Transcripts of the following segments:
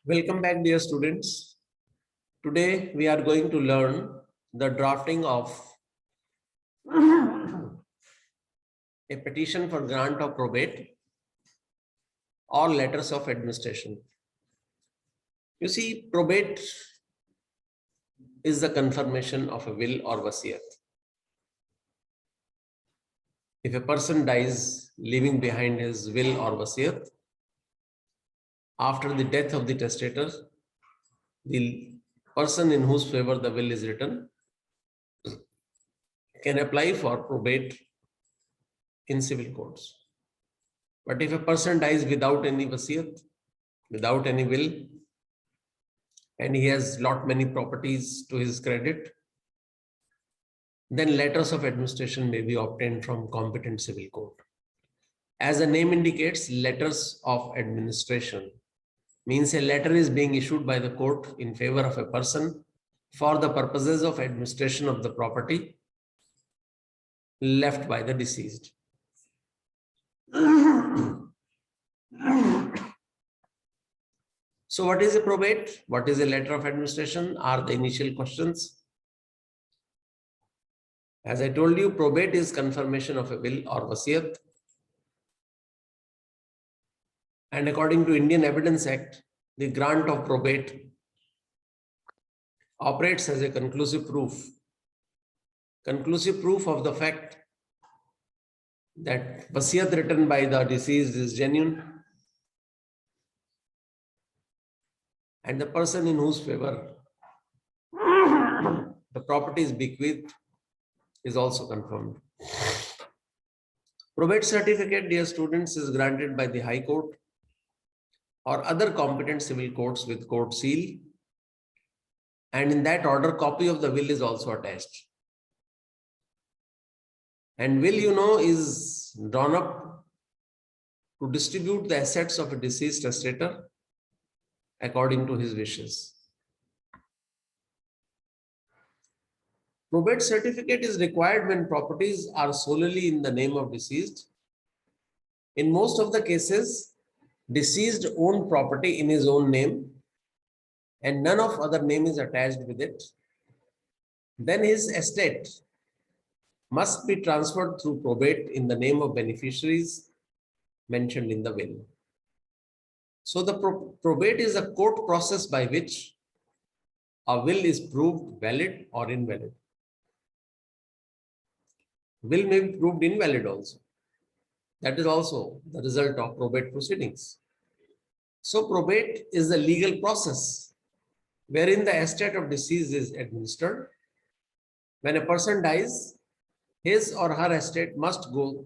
Welcome back, dear students. Today we are going to learn the drafting of a petition for grant of probate or letters of administration. You see, probate is the confirmation of a will or wasiyat. If a person dies leaving behind his will or wasiyat, after the death of the testator, the person in whose favor the will is written can apply for probate in civil courts. But if a person dies without any wasiyat, without any will, and he has lot many properties to his credit, then letters of administration may be obtained from competent civil court. As the name indicates, letters of administration means a letter is being issued by the court in favor of a person for the purposes of administration of the property left by the deceased. So what is a probate? What is a letter of administration? Are the initial questions. As I told you, probate is confirmation of a will or wasiyat. And according to Indian Evidence Act, the grant of probate operates as a conclusive proof of the fact that wasiyat written by the deceased is genuine and the person in whose favor the property is bequeathed is also confirmed. Probate certificate, dear students, is granted by the High Court or other competent civil courts with court seal, and in that order, copy of the will is also attached. And will, you know, is drawn up to distribute the assets of a deceased testator according to his wishes. Probate certificate is required when properties are solely in the name of deceased. In most of the cases, deceased owned property in his own name and none of other name is attached with it. Then his estate must be transferred through probate in the name of beneficiaries mentioned in the will. So the probate is a court process by which a will is proved valid or invalid. Will may be proved invalid also. That is also the result of probate proceedings. So probate is the legal process wherein the estate of deceased is administered. When a person dies, his or her estate must go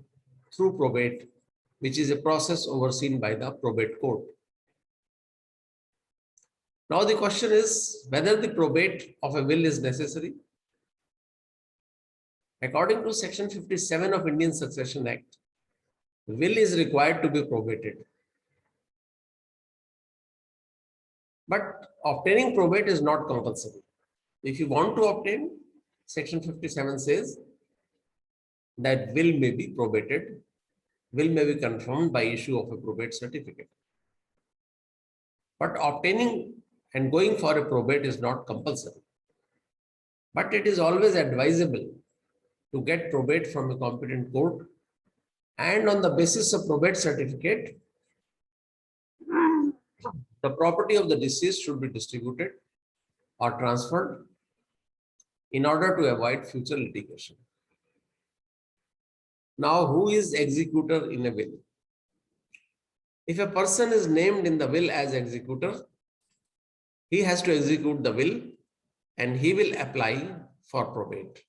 through probate, which is a process overseen by the probate court. Now the question is whether the probate of a will is necessary. According to Section 57 of Indian Succession Act, will is required to be probated. But obtaining probate is not compulsory. If you want to obtain, Section 57 says that will may be probated, will may be confirmed by issue of a probate certificate. But obtaining and going for a probate is not compulsory. But it is always advisable to get probate from a competent court, and on the basis of probate certificate, the property of the deceased should be distributed or transferred in order to avoid future litigation. Now, who is executor in a will? If a person is named in the will as executor, he has to execute the will and he will apply for probate.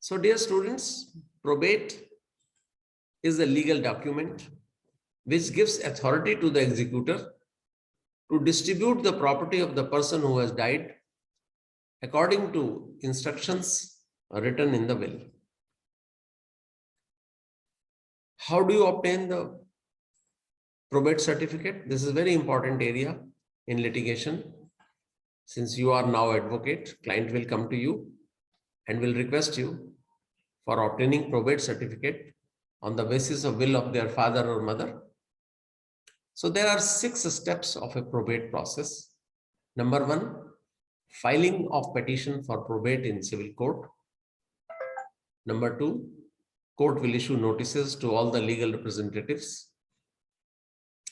So, dear students, probate is a legal document which gives authority to the executor to distribute the property of the person who has died according to instructions written in the will. How do you obtain the probate certificate? This is a very important area in litigation. Since you are now advocate, client will come to you and will request you for obtaining probate certificate on the basis of will of their father or mother. So there are 6 steps of a probate process. Number 1, filing of petition for probate in civil court. Number 2, court will issue notices to all the legal representatives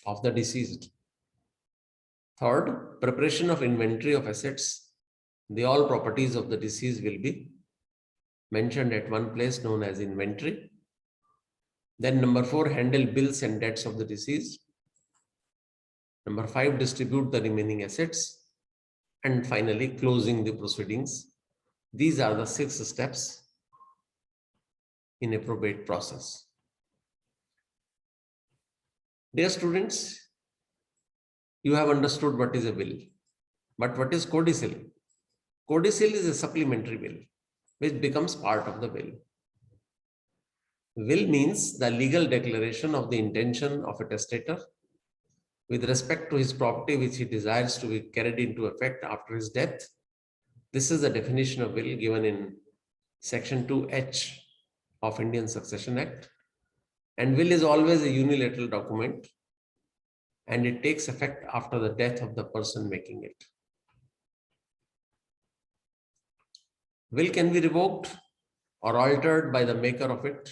of the deceased. Third, preparation of inventory of assets. All properties of the deceased will be mentioned at one place known as inventory. Then number 4, handle bills and debts of the deceased. Number 5, distribute the remaining assets. And finally, closing the proceedings. These are the 6 steps in a probate process. Dear students, you have understood what is a will. But what is codicil? Codicil is a supplementary will, which becomes part of the will. Will means the legal declaration of the intention of a testator with respect to his property which he desires to be carried into effect after his death. This is the definition of will given in Section 2H of Indian Succession Act. And will is always a unilateral document, and it takes effect after the death of the person making it. Will can be revoked or altered by the maker of it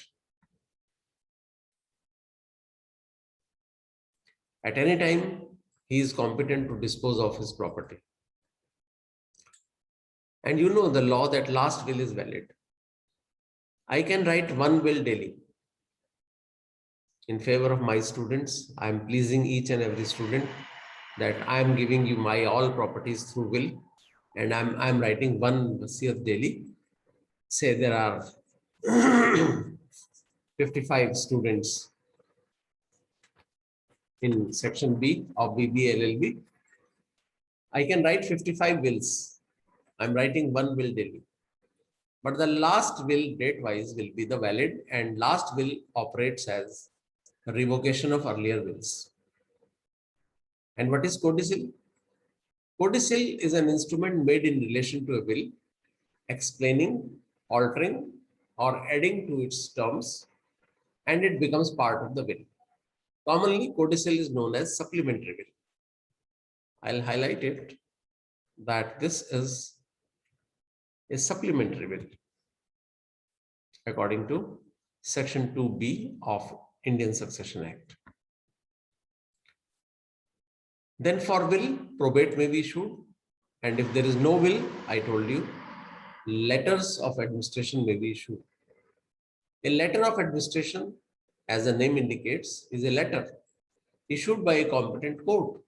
at any time he is competent to dispose of his property. And you know the law that last will is valid. I can write one will daily in favor of my students. I am pleasing each and every student that I am giving you my all properties through will, and I'm writing one wasiyat daily. Say there are 55 students in section B of BBLLB. I can write 55 wills. I'm writing one will daily. But the last will date-wise will be the valid, and last will operates as a revocation of earlier wills. And what is codicil? Codicil is an instrument made in relation to a will, explaining, altering, or adding to its terms, and it becomes part of the will. Commonly, codicil is known as supplementary will. I'll highlight it that this is a supplementary will according to Section 2B of Indian Succession Act. Then for will, probate may be issued, and if there is no will, I told you, letters of administration may be issued. A letter of administration, as the name indicates, is a letter issued by a competent court.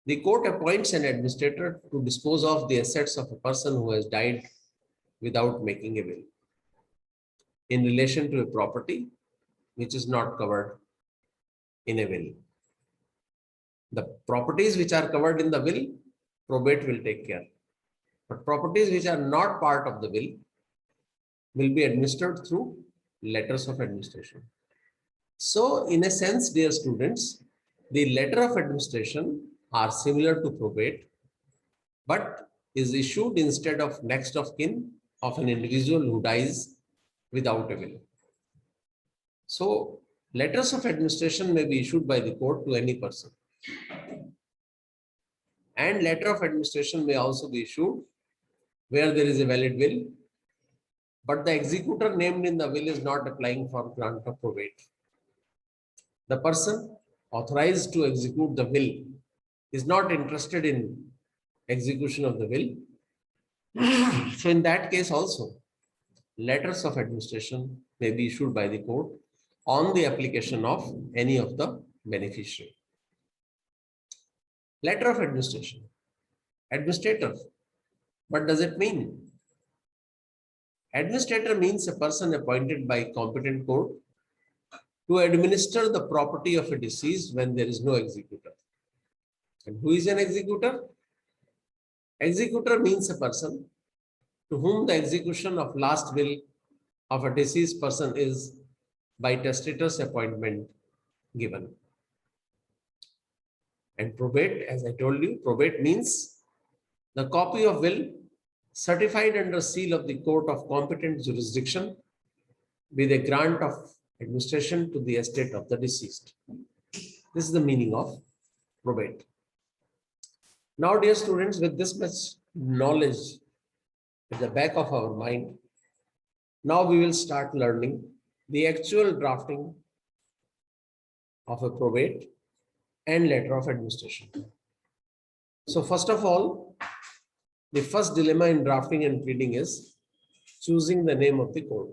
The court appoints an administrator to dispose of the assets of a person who has died without making a will in relation to a property which is not covered in a will. The properties which are covered in the will, probate will take care. But properties which are not part of the will be administered through letters of administration. So in a sense, dear students, the letter of administration are similar to probate, but is issued instead of next of kin of an individual who dies without a will. So letters of administration may be issued by the court to any person. And letter of administration may also be issued where there is a valid will, but the executor named in the will is not applying for grant of probate. The person authorized to execute the will is not interested in execution of the will. So in that case also, letters of administration may be issued by the court on the application of any of the beneficiary. Letter of administration. Administrator. What does it mean? Administrator means a person appointed by competent court to administer the property of a deceased when there is no executor. And who is an executor? Executor means a person to whom the execution of last will of a deceased person is by testator's appointment given. And probate, as I told you, probate means the copy of will certified under seal of the court of competent jurisdiction with a grant of administration to the estate of the deceased. This is the meaning of probate. Now, dear students, with this much knowledge at the back of our mind, now we will start learning the actual drafting of a probate and letter of administration. So first of all, the first dilemma in drafting and pleading is choosing the name of the court.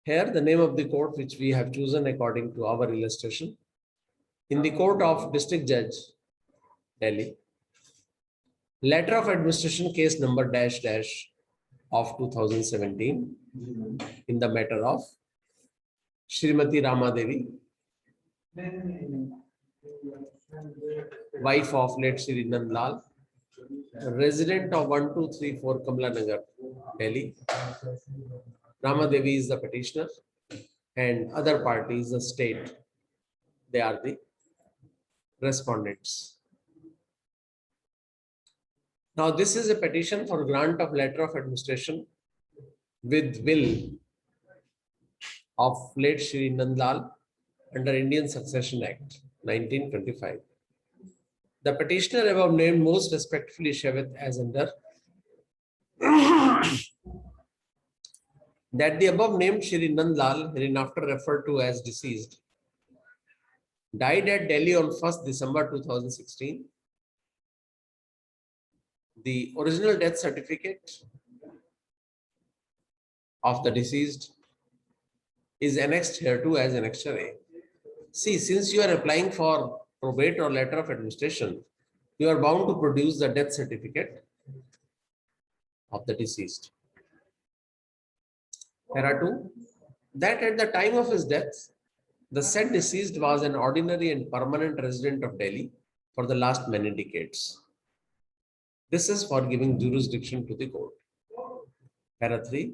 Here, the name of the court which we have chosen according to our illustration in the Court of District Judge, Delhi. Letter of administration case number dash dash of 2017 in the matter of Srimati Rama Devi, wife of late Shri Nand Lal, resident of 1234 Kamla Nagar, Delhi. Rama Devi is the petitioner and other party is the state. They are the respondents. Now, this is a petition for grant of letter of administration with will of late Shri Nand Lal under Indian Succession Act 1925. The petitioner above named most respectfully showeth as under that the above named Shri Nand Lal, hereinafter referred to as deceased, died at Delhi on 1st December 2016. The original death certificate of the deceased is annexed hereto as Annexure A. See, since you are applying for probate or letter of administration, you are bound to produce the death certificate of the deceased. Para 2, that at the time of his death, the said deceased was an ordinary and permanent resident of Delhi for the last many decades. This is for giving jurisdiction to the court. Para 3,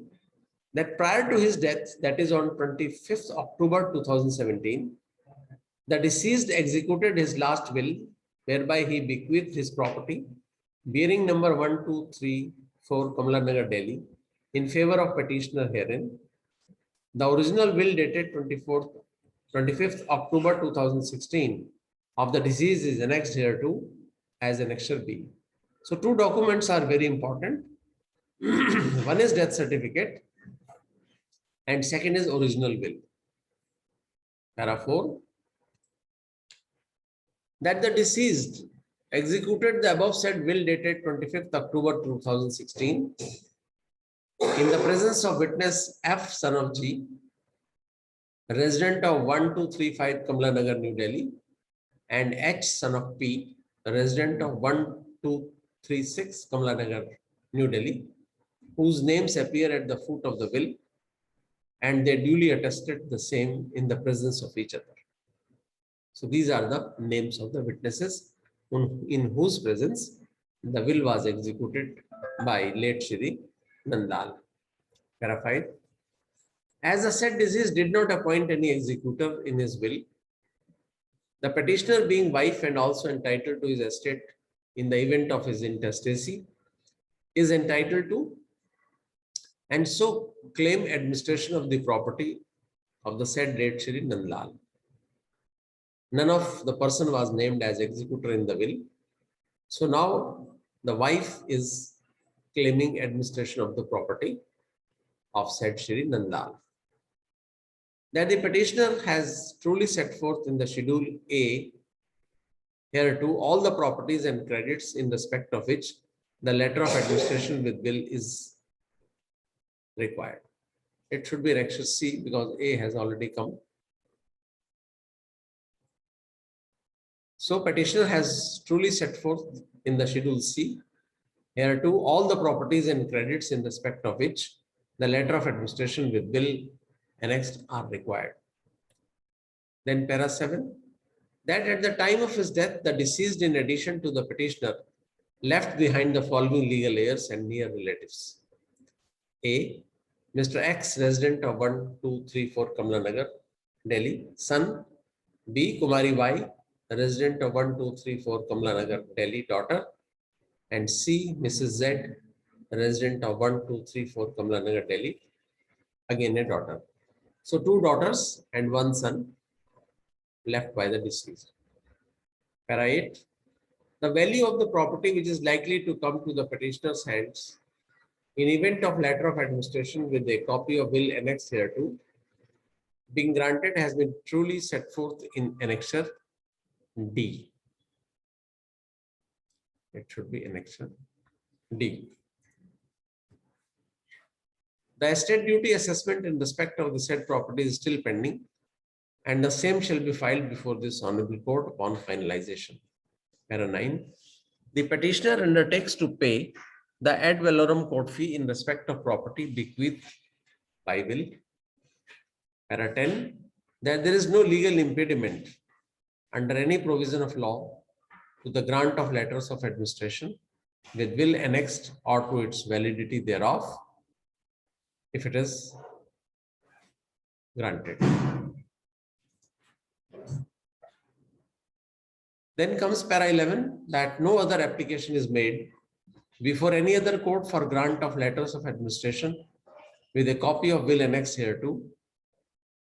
that prior to his death, that is on 25th October 2017, the deceased executed his last will, whereby he bequeathed his property, bearing number 1234 Kamla Nagar, Delhi, in favor of petitioner herein. The original will dated 25th October 2016 of the deceased is annexed hereto as Annexure B. So two documents are very important. One is death certificate and second is original will. Para 4, that the deceased executed the above said will dated 25th October 2016 in the presence of witness F, son of G, resident of 1235 Kamla Nagar, New Delhi, and H, son of P, resident of 1236 Kamla Nagar, New Delhi, whose names appear at the foot of the will, and they duly attested the same in the presence of each other. So these are the names of the witnesses in whose presence the will was executed by late Shri Nand Lal. Para 5, as the said deceased did not appoint any executor in his will, the petitioner being wife and also entitled to his estate in the event of his intestacy is entitled to and so claim administration of the property of the said late Shri Nand Lal. None of the person was named as executor in the will. So now the wife is claiming administration of the property of said Shri Nand Lal. That the petitioner has truly set forth in the Schedule A hereto all the properties and credits in respect of which the letter of administration with will is required. It should be Annexure C because A has already come. So petitioner has truly set forth in the Schedule C hereto all the properties and credits in respect of which the letter of administration with will annexed are required. Then para 7, that at the time of his death, the deceased in addition to the petitioner left behind the following legal heirs and near relatives. A, Mr. X, resident of 1234 Kamla Nagar, Delhi, son. B, Kumari Y, resident of 1234 Kamla Nagar, Delhi, daughter. And C, Mrs. Z, resident of 1234 Kamla Nagar, Delhi, again a daughter. So two daughters and one son. left by the deceased. Para 8. The value of the property which is likely to come to the petitioner's hands in event of letter of administration with a copy of will annexed hereto being granted has been truly set forth in Annexure D. It should be Annexure D. The estate duty assessment in respect of the said property is still pending, and the same shall be filed before this honorable court upon finalization. Para 9. The petitioner undertakes to pay the ad valorem court fee in respect of property bequeathed by will. Para 10. That there is no legal impediment under any provision of law to the grant of letters of administration with will annexed or to its validity thereof, if it is granted. Then comes para 11, that no other application is made before any other court for grant of letters of administration with a copy of will annexed hereto,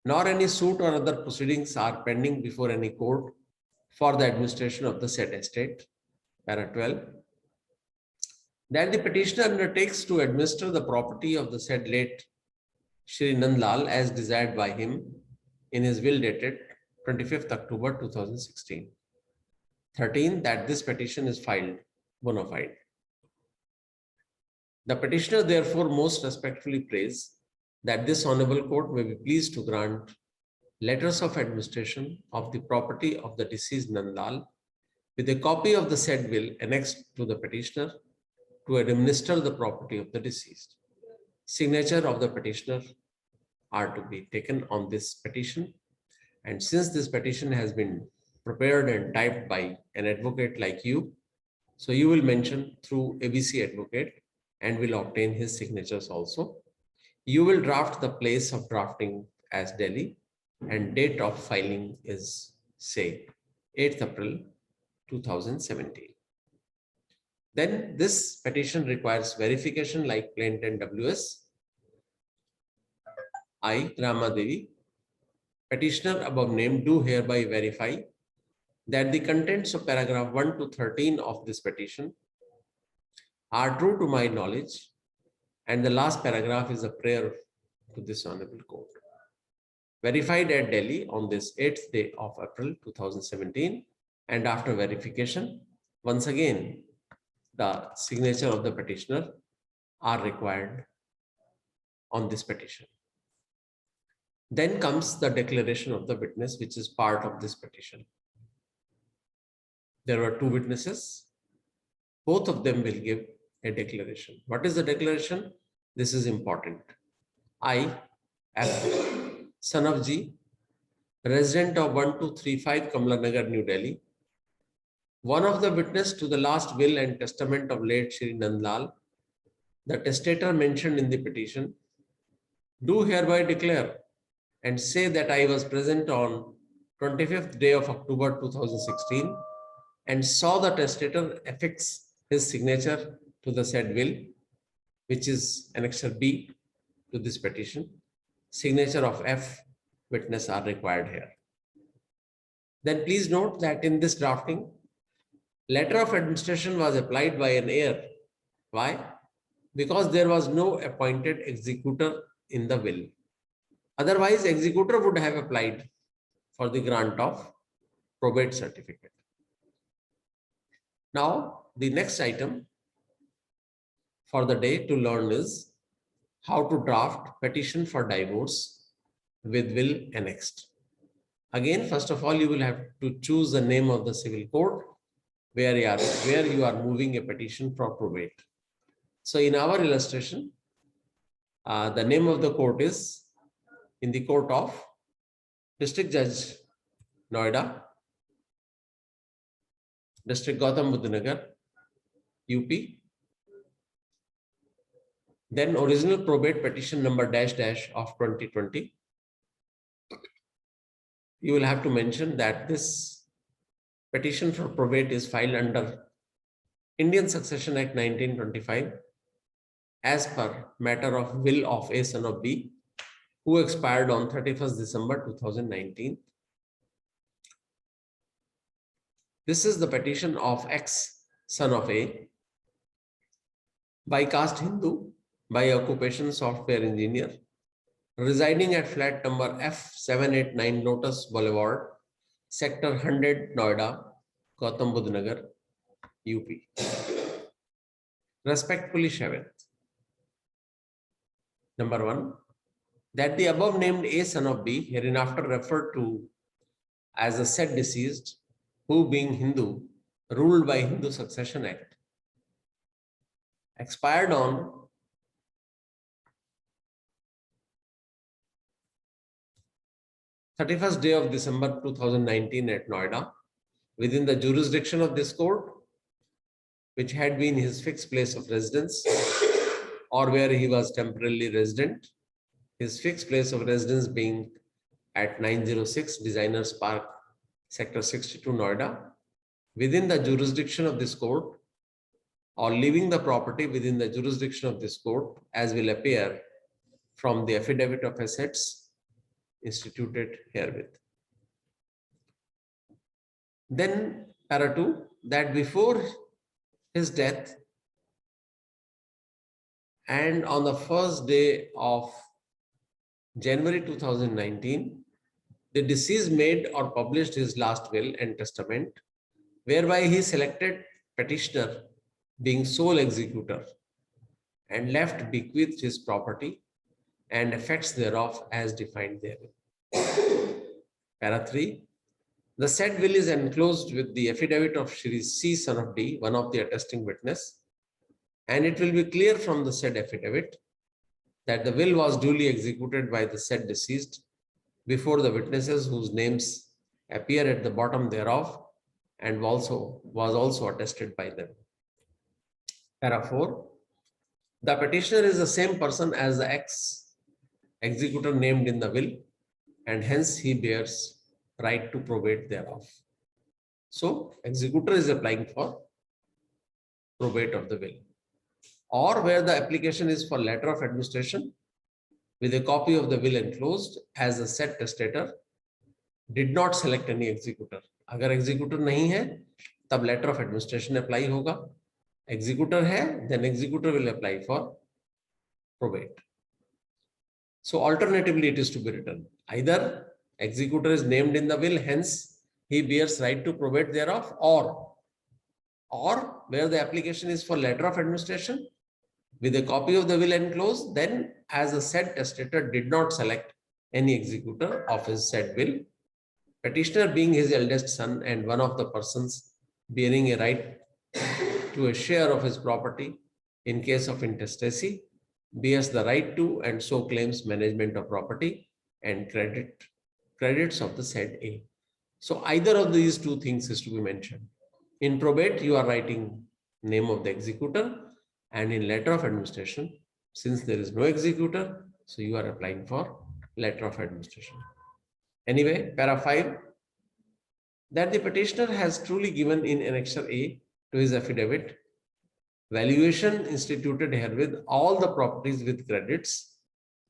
nor any suit or other proceedings are pending before any court for the administration of the said estate. Para 12. That the petitioner undertakes to administer the property of the said late Shri Nandlal as desired by him in his will dated 25th October 2016. 13. That this petition is filed bona fide. The petitioner therefore most respectfully prays that this honorable court may be pleased to grant letters of administration of the property of the deceased Nandlal with a copy of the said will annexed to the petitioner to administer the property of the deceased. Signature of the petitioner are to be taken on this petition. And since this petition has been prepared and typed by an advocate like you, so you will mention through ABC advocate and will obtain his signatures also. You will draft the place of drafting as Delhi, and date of filing is, say, 8th April 2017. Then this petition requires verification like plaintiff WS. I, Rama Devi, petitioner above named, do hereby verify that the contents of paragraph 1 to 13 of this petition are true to my knowledge, and the last paragraph is a prayer to this honorable court. Verified at Delhi on this 8th day of April 2017, and after verification, once again, the signature of the petitioner are required on this petition. Then comes the declaration of the witness, which is part of this petition. There were two witnesses. Both of them will give a declaration. What is the declaration? This is important. I, F, son of G, resident of 1235 Kamla Nagar, New Delhi, one of the witness to the last will and testament of late Shri Nandlal, the testator mentioned in the petition, do hereby declare and say that I was present on 25th day of October 2016 and saw the testator affix his signature to the said will, which is Annexure B to this petition. Signature of F witness are required here. Then please note that in this drafting, letter of administration was applied by an heir. Why? Because there was no appointed executor in the will. Otherwise, executor would have applied for the grant of probate certificate. Now, the next item for the day to learn is how to draft petition for divorce with will annexed. Again, first of all, you will have to choose the name of the civil court where you are moving a petition for probate. So in our illustration, the name of the court is in the court of District Judge Noida, District Gautam Buddha Nagar, UP. Then original probate petition number dash of 2020. You will have to mention that this petition for probate is filed under Indian Succession Act 1925 as per matter of will of a son of B, who expired on 31st December 2019. This is the petition of X, son of A, by caste Hindu, by occupation software engineer, residing at flat number F789 Lotus Boulevard, Sector 100, Noida, Gautam Budh Nagar, UP. Respectfully, Shavet. Number 1, that the above named A, son of B, hereinafter referred to as the said deceased, who being Hindu, ruled by Hindu Succession Act, expired on 31st day of December 2019 at Noida, within the jurisdiction of this court, which had been his fixed place of residence or where he was temporarily resident, his fixed place of residence being at 906 Designers Park, Sector 62, Noida, within the jurisdiction of this court, or leaving the property within the jurisdiction of this court, as will appear from the affidavit of assets instituted herewith. Then, para 2, that before his death and on the first day of January 2019, the deceased made or published his last will and testament, whereby he selected petitioner being sole executor and left bequeathed his property and effects thereof as defined therein. Para 3, the said will is enclosed with the affidavit of Shri C, son of D, one of the attesting witness, and it will be clear from the said affidavit that the will was duly executed by the said deceased before the witnesses whose names appear at the bottom thereof and was also attested by them. Para 4, the petitioner is the same person as the ex-executor named in the will, and hence he bears right to probate thereof. So, executor is applying for probate of the will. Or where the application is for letter of administration with a copy of the will enclosed, as the said testator did not select any executor. अगर executor नहीं है, तब letter of administration apply होगा. Executor है, then executor will apply for probate. So alternatively, it is to be written. Either executor is named in the will, hence he bears right to probate thereof, or where the application is for letter of administration with a copy of the will enclosed, then as the said testator did not select any executor of his said will, petitioner being his eldest son and one of the persons bearing a right to a share of his property in case of intestacy, bears the right to and so claims management of property and credits of the said A. So either of these two things is to be mentioned. In probate, you are writing name of the executor, and in letter of administration, since there is no executor, so you are applying for letter of administration. Anyway, para 5, that the petitioner has truly given in annexure A to his affidavit valuation instituted herewith all the properties with credits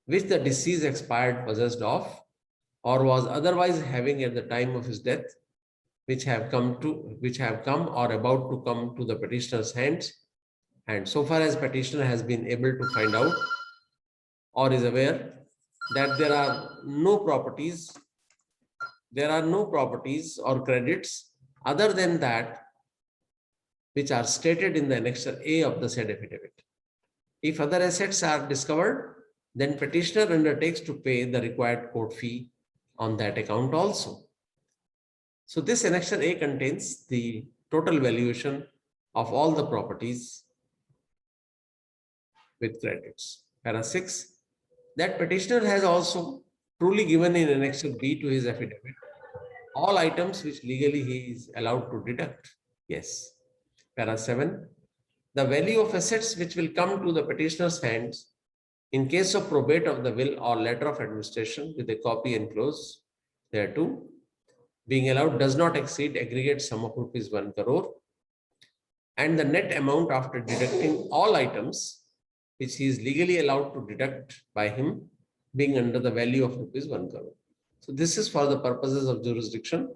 which the deceased expired possessed of or was otherwise having at the time of his death, which have come or about to come to the petitioner's hands. And so far as petitioner has been able to find out or is aware that there are no properties or credits other than that which are stated in the annexure A of the said affidavit. If other assets are discovered, then petitioner undertakes to pay the required court fee on that account also. So this annexure A contains the total valuation of all the properties with credits. Para 6, that petitioner has also truly given in annexure B to his affidavit all items which legally he is allowed to deduct. Yes. Para 7, the value of assets which will come to the petitioner's hands in case of probate of the will or letter of administration with a copy enclosed thereto being allowed does not exceed aggregate sum of rupees 1 crore, and the net amount after deducting all items which he is legally allowed to deduct by him being under the value of rupees 1 crore. So this is for the purposes of jurisdiction,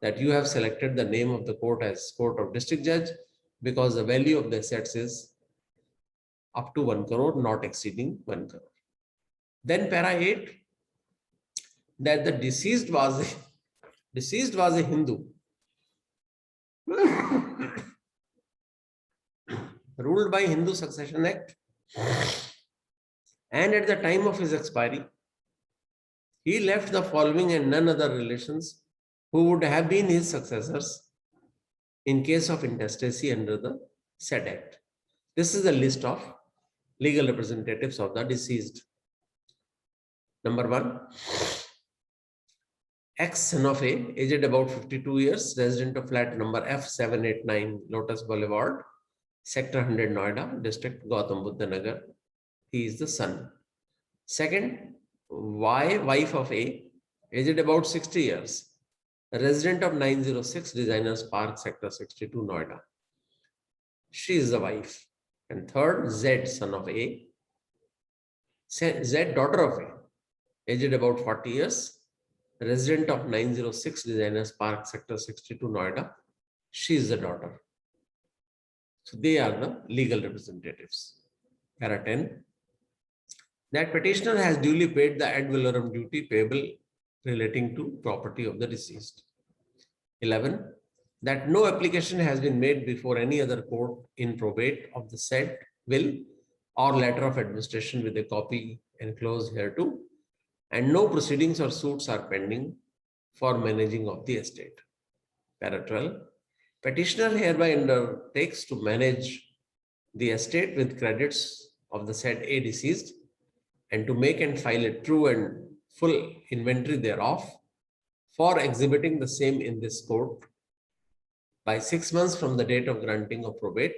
that you have selected the name of the court as Court of District Judge because the value of the assets is up to 1 crore, not exceeding 1 crore. Then para 8, that the deceased was a Hindu. Ruled by Hindu Succession Act, and at the time of his expiry, he left the following and none other relations who would have been his successors in case of intestacy under the said act. This is a list of legal representatives of the deceased. Number 1, X son of A, aged about 52 years, resident of flat number F789 Lotus Boulevard, Sector 100 Noida, District Gautam Buddha Nagar. He is the son. Second, Y, wife of A, aged about 60 years, resident of 906 Designers Park, Sector 62 Noida. She is the wife. And third, Z, son of A, Z, daughter of A, aged about 40 years, resident of 906 Designers Park, Sector 62 Noida. She is the daughter. So they are the legal representatives. Para 10, that petitioner has duly paid the ad valorem duty payable relating to property of the deceased. 11, that no application has been made before any other court in probate of the said will or letter of administration with a copy enclosed hereto, and no proceedings or suits are pending for managing of the estate. Para 12, petitioner hereby undertakes to manage the estate with credits of the said A deceased and to make and file a true and full inventory thereof for exhibiting the same in this court by 6 months from the date of granting of probate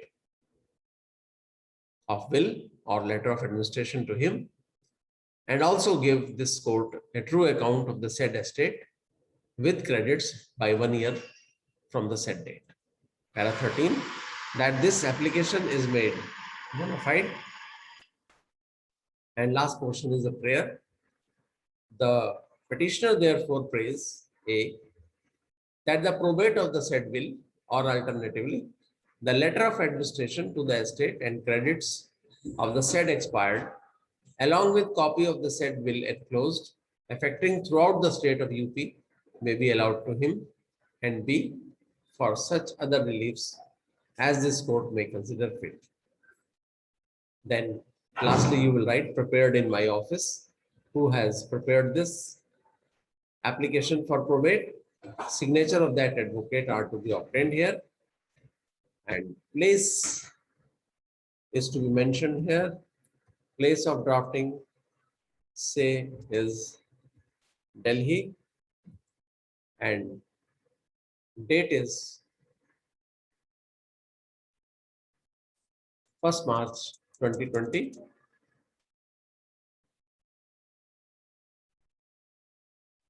of will or letter of administration to him, and also give this court a true account of the said estate with credits by 1 year from the said date. Para 13, that this application is made bona fide. And last portion is a prayer. The petitioner therefore prays A, that the probate of the said will, or alternatively, the letter of administration to the estate and credits of the said expired, along with copy of the said will enclosed, affecting throughout the state of UP, may be allowed to him, and B, for such other reliefs as this court may consider fit. Then lastly, you will write prepared in my office. Who has prepared this application for probate? Signature of that advocate are to be obtained here, and place is to be mentioned here. Place of drafting, say, is Delhi, and date is 1st March 2020.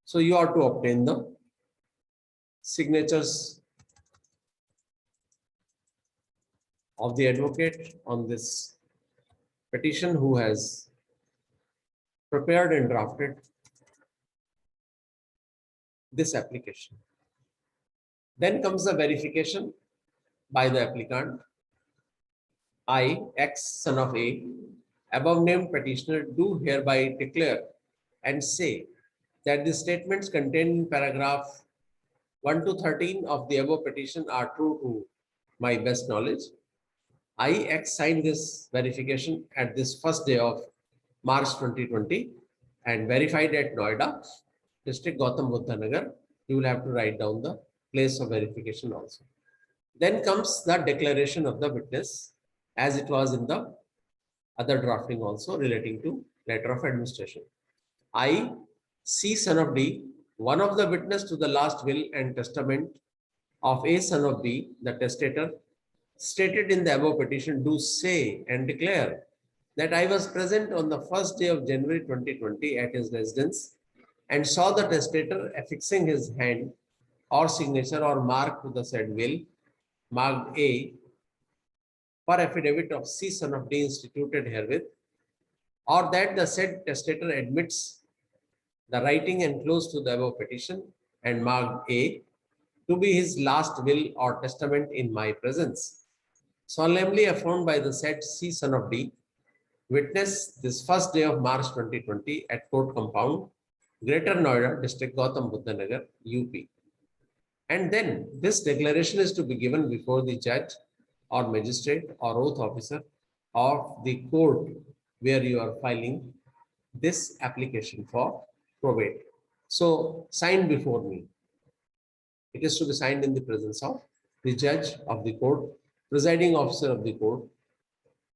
So you are to obtain the signatures of the advocate on this petition who has prepared and drafted this application. Then comes the verification by the applicant. I, X, son of A, above named petitioner, do hereby declare and say that the statements contained in paragraph 1 to 13 of the above petition are true to my best knowledge. I, X, signed this verification at this first day of March 2020 and verified at Noida, District Gautam Buddha Nagar. You will have to write down the place of verification also. Then comes the declaration of the witness, as it was in the other drafting also relating to letter of administration. I, C, son of D, one of the witness to the last will and testament of A, son of B, the testator, stated in the above petition, do say and declare that I was present on the first day of January 2020 at his residence and saw the testator affixing his hand or signature or mark to the said will, marked A, per affidavit of C, son of D, instituted herewith, or that the said testator admits the writing enclosed to the above petition and marked A, to be his last will or testament in my presence. Solemnly affirmed by the said C son of D, witness this first day of March 2020 at Court Compound, Greater Noida, District Gautam Buddha Nagar, UP. And then this declaration is to be given before the judge or magistrate or oath officer of the court where you are filing this application for probate. So signed before me. It is to be signed in the presence of the judge of the court, presiding officer of the court,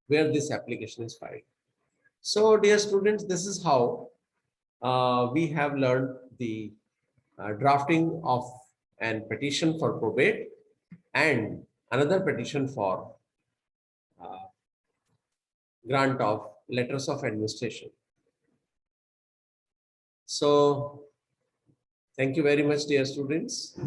where this application is filed. So dear students, this is how we have learned the drafting of an petition for probate and another petition for grant of letters of administration. So thank you very much, dear students.